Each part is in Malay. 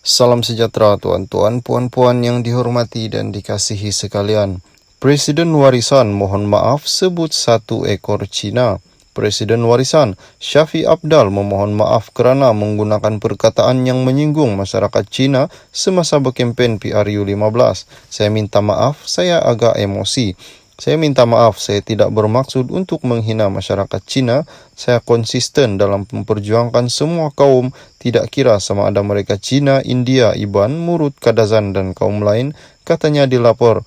Salam sejahtera tuan-tuan, puan-puan yang dihormati dan dikasihi sekalian. Presiden Warisan mohon maaf sebut satu ekor Cina. Presiden Warisan, Shafie Apdal memohon maaf kerana menggunakan perkataan yang menyinggung masyarakat Cina semasa berkempen PRU15. Saya minta maaf, saya agak emosi. Saya minta maaf, saya tidak bermaksud untuk menghina masyarakat Cina. Saya konsisten dalam memperjuangkan semua kaum, tidak kira sama ada mereka Cina, India, Iban, Murut, Kadazan dan kaum lain, katanya dilapor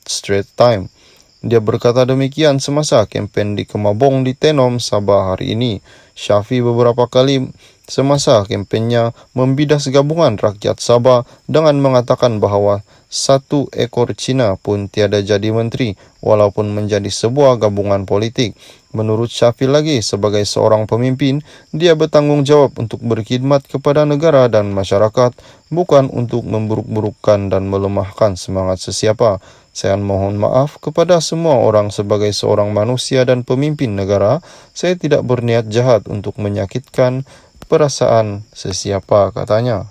Straits Times. Dia berkata demikian semasa kempen di Kemabong di Tenom, Sabah hari ini. Shafie beberapa kali semasa kempennya membidas gabungan rakyat Sabah dengan mengatakan bahawa satu ekor Cina pun tiada jadi menteri walaupun menjadi sebuah gabungan politik. Menurut Shafie lagi, sebagai seorang pemimpin, dia bertanggungjawab untuk berkhidmat kepada negara dan masyarakat, bukan untuk memburuk-burukkan dan melemahkan semangat sesiapa. Saya mohon maaf kepada semua orang sebagai seorang manusia dan pemimpin negara. Saya tidak berniat jahat untuk menyakitkan perasaan sesiapa, katanya.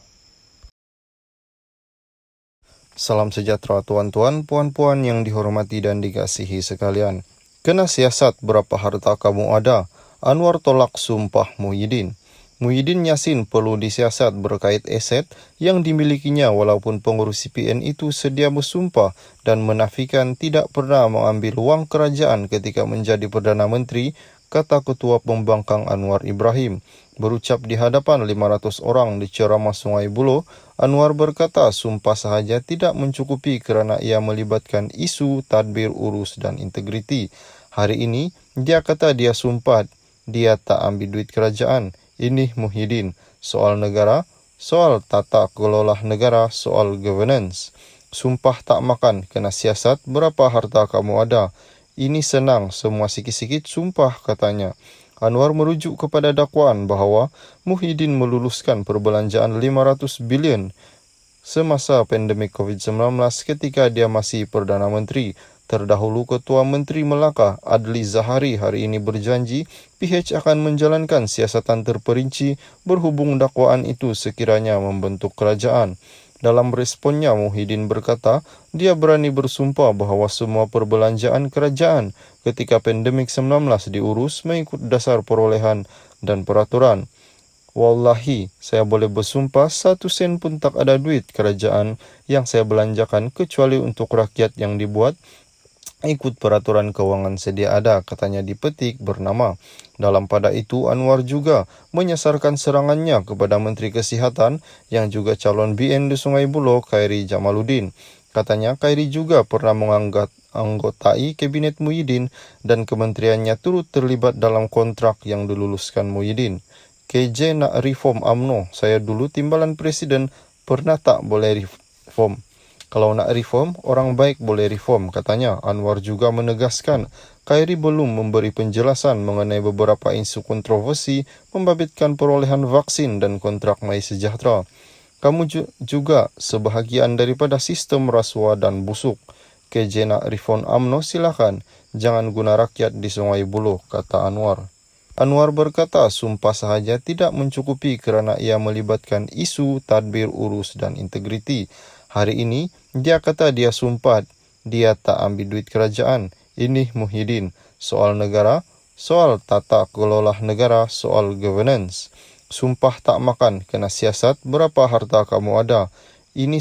Salam sejahtera tuan-tuan, puan-puan yang dihormati dan dikasihi sekalian. Kena siasat berapa harta kamu ada? Anwar tolak sumpah Muhyiddin. Muhyiddin Yassin perlu disiasat berkait aset yang dimilikinya walaupun pengurus CPN itu sedia bersumpah dan menafikan tidak pernah mengambil wang kerajaan ketika menjadi Perdana Menteri, kata Ketua Pembangkang Anwar Ibrahim. Berucap di hadapan 500 orang di ceramah Sungai Buloh, Anwar berkata sumpah sahaja tidak mencukupi kerana ia melibatkan isu tadbir urus dan integriti. Hari ini, dia kata dia sumpah dia tak ambil duit kerajaan. Ini Muhyiddin. Soal negara, soal tata kelola negara, soal governance. Sumpah tak makan, kena siasat, berapa harta kamu ada? Ini senang, semua sikit-sikit sumpah, katanya. Anwar merujuk kepada dakwaan bahawa Muhyiddin meluluskan perbelanjaan 500 bilion semasa pandemik COVID-19 ketika dia masih Perdana Menteri. Terdahulu Ketua Menteri Melaka Adli Zahari hari ini berjanji PH akan menjalankan siasatan terperinci berhubung dakwaan itu sekiranya membentuk kerajaan. Dalam responnya, Muhyiddin berkata dia berani bersumpah bahawa semua perbelanjaan kerajaan ketika pandemik 19 diurus mengikut dasar perolehan dan peraturan. Wallahi, saya boleh bersumpah 1 sen pun tak ada duit kerajaan yang saya belanjakan kecuali untuk rakyat yang dibuat ikut peraturan kewangan sedia ada, katanya di petik bernama. Dalam pada itu, Anwar juga menyasarkan serangannya kepada Menteri Kesihatan yang juga calon BN di Sungai Buloh, Khairi Jamaluddin. Katanya, Khairi juga pernah menganggotai Kabinet Muhyiddin dan kementeriannya turut terlibat dalam kontrak yang diluluskan Muhyiddin. KJ nak reform UMNO, saya dulu timbalan presiden, pernah tak boleh reform? Kalau nak reform, orang baik boleh reform, katanya. Anwar juga menegaskan, Khairi belum memberi penjelasan mengenai beberapa isu kontroversi membabitkan perolehan vaksin dan kontrak MySejahtera. Kamu juga sebahagian daripada sistem rasuah dan busuk. KJ nak reform UMNO, silakan. Jangan guna rakyat di Sungai Buloh, kata Anwar. Anwar berkata sumpah sahaja tidak mencukupi kerana ia melibatkan isu tadbir urus dan integriti. Hari ini, dia kata dia sumpah dia tak ambil duit kerajaan. Ini Muhyiddin. Soal negara, soal tata kelola negara, soal governance. Sumpah tak makan, kena siasat, berapa harta kamu ada? Ini